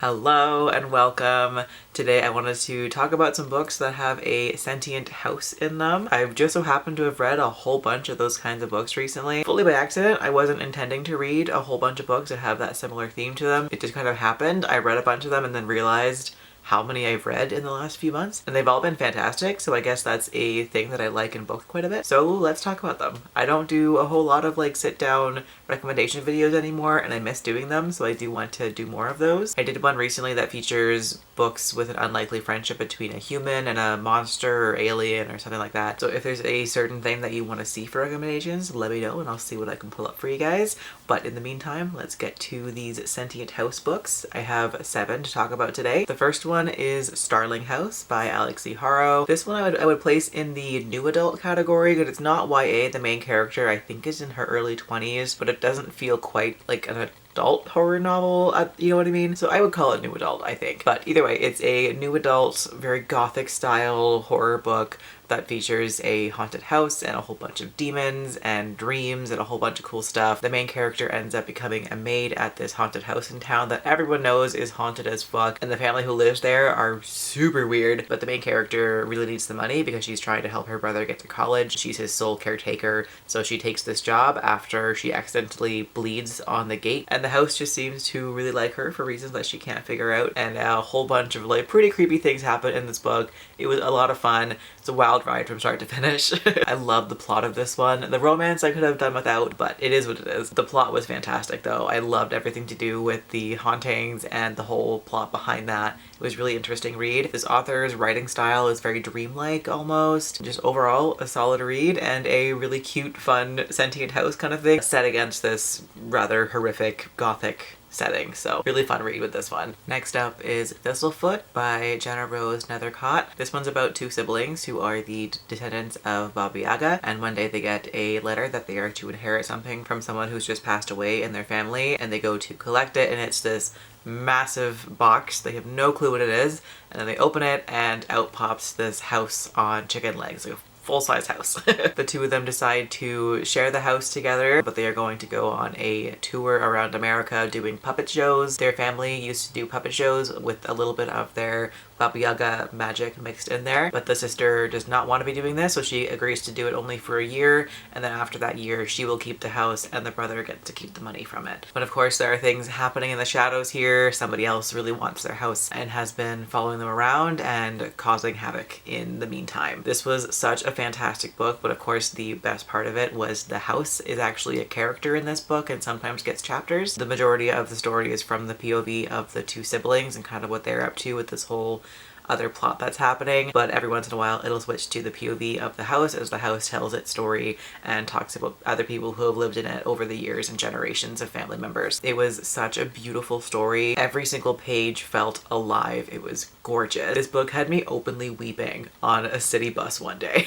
Hello and welcome. Today I wanted to talk about some books that have a sentient house in them. I've just so happened to have read a whole bunch of those kinds of books recently. Fully by accident. I wasn't intending to read a whole bunch of books that have that similar theme to them. It just kind of happened. I read a bunch of them and then realized how many I've read in the last few months, and they've all been fantastic, so I guess that's a thing that I like in books quite a bit. So let's talk about them. I don't do a whole lot of sit down recommendation videos anymore, and I miss doing them, so I do want to do more of those. I did one recently that features books with an unlikely friendship between a human and a monster or alien or something like that. So if there's a certain thing that you want to see for recommendations, let me know and I'll see what I can pull up for you guys. But in the meantime, let's get to these sentient house books. I have 7 to talk about today. The first one is Starling House by Alix Harrow. This one I would place in the new adult category because it's not YA. The main character I think is in her early 20s, but it doesn't feel quite like an adult horror novel, you know what I mean? So I would call it new adult, I think. But either way, it's a new adult, very gothic style horror book that features a haunted house and a whole bunch of demons and dreams and a whole bunch of cool stuff. The main character ends up becoming a maid at this haunted house in town that everyone knows is haunted as fuck, and the family who lives there are super weird, but the main character really needs the money because she's trying to help her brother get to college. She's his sole caretaker, so she takes this job after she accidentally bleeds on the gate, and the house just seems to really like her for reasons that she can't figure out, and a whole bunch of pretty creepy things happen in this book. It was a lot of fun. It's a wild ride from start to finish. I love the plot of this one. The romance I could have done without, but it is what it is. The plot was fantastic though. I loved everything to do with the hauntings and the whole plot behind that. It was a really interesting read. This author's writing style is very dreamlike almost. Just overall a solid read and a really cute, fun, sentient house kind of thing set against this rather horrific gothic setting. So really fun read with this one. Next up is Thistlefoot by GennaRose Nethercott. This one's about 2 siblings who are the descendants of Baba Yaga, and one day they get a letter that they are to inherit something from someone who's just passed away in their family, and they go to collect it, and it's this massive box. They have no clue what it is, and then they open it and out pops this house on chicken legs, like a full-size house. The 2 of them decide to share the house together, but they are going to go on a tour around America doing puppet shows. Their family used to do puppet shows with a little bit of their Baba Yaga magic mixed in there, but the sister does not want to be doing this, so she agrees to do it only for a year, and then after that year she will keep the house and the brother gets to keep the money from it. But of course there are things happening in the shadows here. Somebody else really wants their house and has been following them around and causing havoc in the meantime. This was such a fantastic book, but of course the best part of it was the house is actually a character in this book and sometimes gets chapters. The majority of the story is from the POV of the 2 siblings and kind of what they're up to with this whole other plot that's happening, but every once in a while it'll switch to the POV of the house as the house tells its story and talks about other people who have lived in it over the years and generations of family members. It was such a beautiful story. Every single page felt alive. It was gorgeous. This book had me openly weeping on a city bus one day.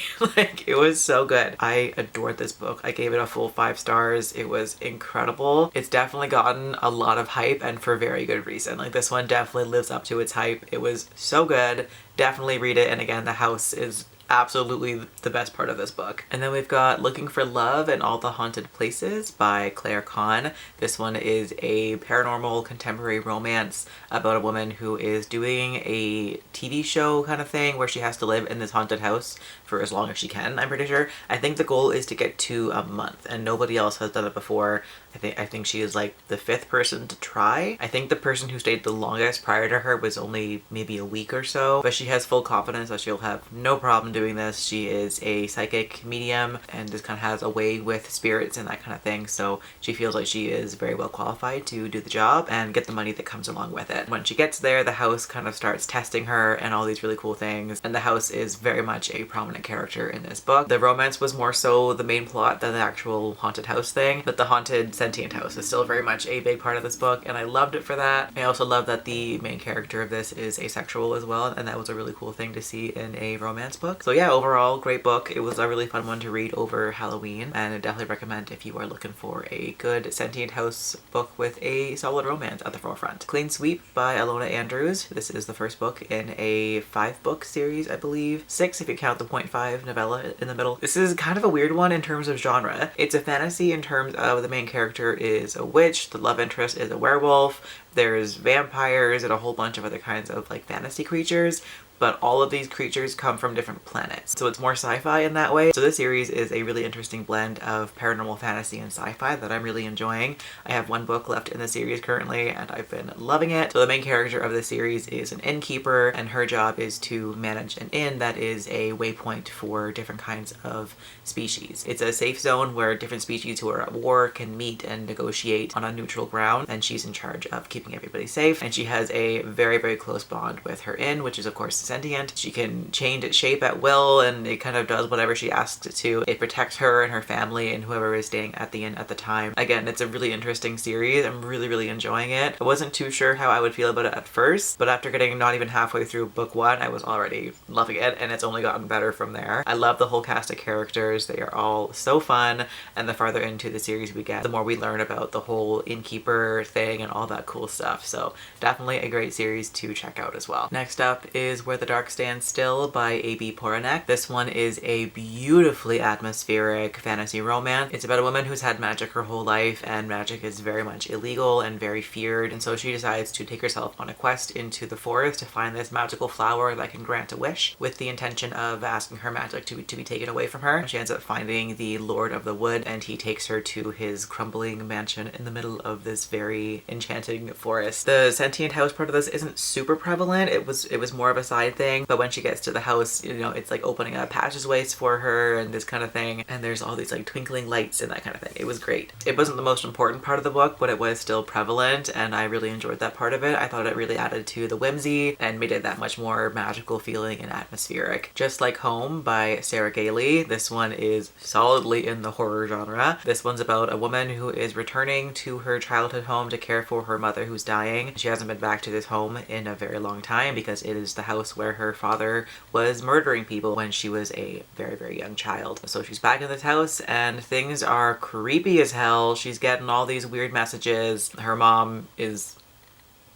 It was so good. I adored this book. I gave it a full 5 stars. It was incredible. It's definitely gotten a lot of hype and for very good reason. This one definitely lives up to its hype. It was so good. Definitely read it, and again, the house is absolutely the best part of this book. And then we've got Looking for Love in All the Haunted Places by Kann. This one is a paranormal contemporary romance about a woman who is doing a TV show kind of thing where she has to live in this haunted house for as long as she can, I'm pretty sure. I think the goal is to get to a month, and nobody else has done it before. I think she is like the 5th person to try. I think the person who stayed the longest prior to her was only maybe a week or so, but she has full confidence that she'll have no problem doing this. She is a psychic medium and just kind of has a way with spirits and that kind of thing, so she feels like she is very well qualified to do the job and get the money that comes along with it. When she gets there, the house kind of starts testing her and all these really cool things, and the house is very much a prominent character in this book. The romance was more so the main plot than the actual haunted house thing, but the haunted sentient house is still very much a big part of this book, and I loved it for that. I also love that the main character of this is asexual as well, and that was a really cool thing to see in a romance book. So yeah, overall, great book. It was a really fun one to read over Halloween, and I definitely recommend if you are looking for a good sentient house book with a solid romance at the forefront. Clean Sweep by Iona Andrews. This is the first book in a 5-book series, I believe. 6 if you count the .5 novella in the middle. This is kind of a weird one in terms of genre. It's a fantasy in terms of the main character is a witch, the love interest is a werewolf, there's vampires and a whole bunch of other kinds of like fantasy creatures, but all of these creatures come from different planets. So it's more sci-fi in that way. So this series is a really interesting blend of paranormal fantasy and sci-fi that I'm really enjoying. I have 1 book left in the series currently and I've been loving it. So the main character of the series is an innkeeper and her job is to manage an inn that is a waypoint for different kinds of species. It's a safe zone where different species who are at war can meet and negotiate on a neutral ground, and she's in charge of keeping everybody safe. And she has a very, very close bond with her inn, which is of course sentient. She can change its shape at will and it kind of does whatever she asks it to. It protects her and her family and whoever is staying at the inn at the time. Again, it's a really interesting series. I'm really, really enjoying it. I wasn't too sure how I would feel about it at first, but after getting not even halfway through book 1, I was already loving it, and it's only gotten better from there. I love the whole cast of characters. They are all so fun, and the farther into the series we get, the more we learn about the whole innkeeper thing and all that cool stuff. So definitely a great series to check out as well. Next up is Where the Dark Stands Still by A.B. Poranek. This one is a beautifully atmospheric fantasy romance. It's about a woman who's had magic her whole life, and magic is very much illegal and very feared, and so she decides to take herself on a quest into the forest to find this magical flower that can grant a wish, with the intention of asking her magic to be taken away from her. She ends up finding the Lord of the Wood, and he takes her to his crumbling mansion in the middle of this very enchanting forest. The sentient house part of this isn't super prevalent. It was more of a side thing, but when she gets to the house, you know, it's like opening up passageways for her and this kind of thing, and there's all these like twinkling lights and that kind of thing. It was great. It wasn't the most important part of the book, but it was still prevalent, and I really enjoyed that part of it. I thought it really added to the whimsy and made it that much more magical feeling and atmospheric. Just Like Home by Sarah Gailey. This one is solidly in the horror genre. This one's about a woman who is returning to her childhood home to care for her mother who's dying. She hasn't been back to this home in a very long time because it is the house where her father was murdering people when she was a very, very young child. So she's back in this house and things are creepy as hell. She's getting all these weird messages. Her mom is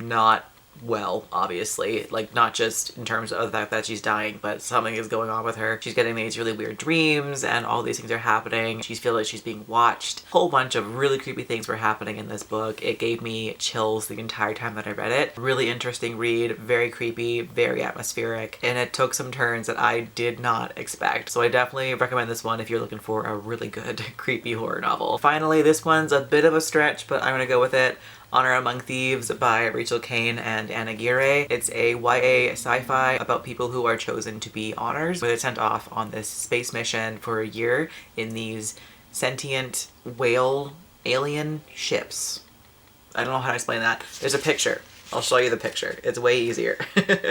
not well, obviously, like not just in terms of the fact that she's dying, but something is going on with her. She's getting these really weird dreams and all these things are happening. She feels like she's being watched. A whole bunch of really creepy things were happening in this book. It gave me chills the entire time that I read it. Really interesting read, very creepy, very atmospheric, and it took some turns that I did not expect. So I definitely recommend this one if you're looking for a really good creepy horror novel. Finally, this one's a bit of a stretch, but I'm gonna go with it. Honor Among Thieves by Rachel Caine and Aguirre. It's a YA sci-fi about people who are chosen to be honors, where they're sent off on this space mission for a year in these sentient whale alien ships. I don't know how to explain that. There's a picture. I'll show you the picture. It's way easier.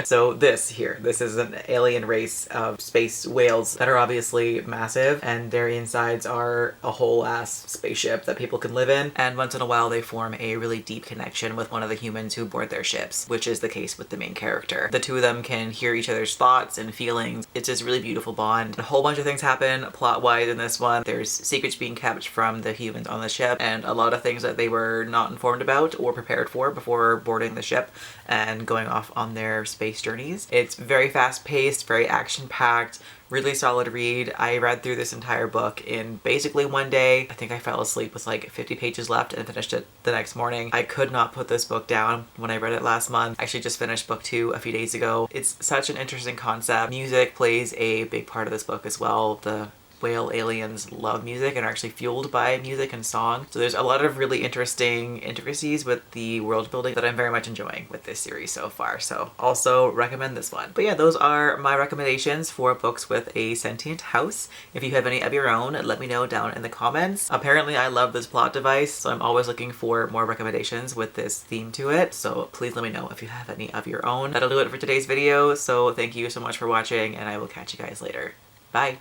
So this is an alien race of space whales that are obviously massive, and their insides are a whole ass spaceship that people can live in, and once in a while they form a really deep connection with one of the humans who board their ships, which is the case with the main character. The two of them can hear each other's thoughts and feelings. It's this really beautiful bond. A whole bunch of things happen plot-wise in this one. There's secrets being kept from the humans on the ship, and a lot of things that they were not informed about or prepared for before boarding the ship and going off on their space journeys. It's very fast-paced, very action-packed, really solid read. I read through this entire book in basically one day. I think I fell asleep with like 50 pages left and finished it the next morning. I could not put this book down when I read it last month. I actually just finished book 2 a few days ago. It's such an interesting concept. Music plays a big part of this book as well. The whale aliens love music and are actually fueled by music and song. So there's a lot of really interesting intricacies with the world building that I'm very much enjoying with this series so far. So also recommend this one. But yeah, those are my recommendations for books with a sentient house. If you have any of your own, let me know down in the comments. Apparently I love this plot device, so I'm always looking for more recommendations with this theme to it. So please let me know if you have any of your own. That'll do it for today's video. So thank you so much for watching, and I will catch you guys later. Bye!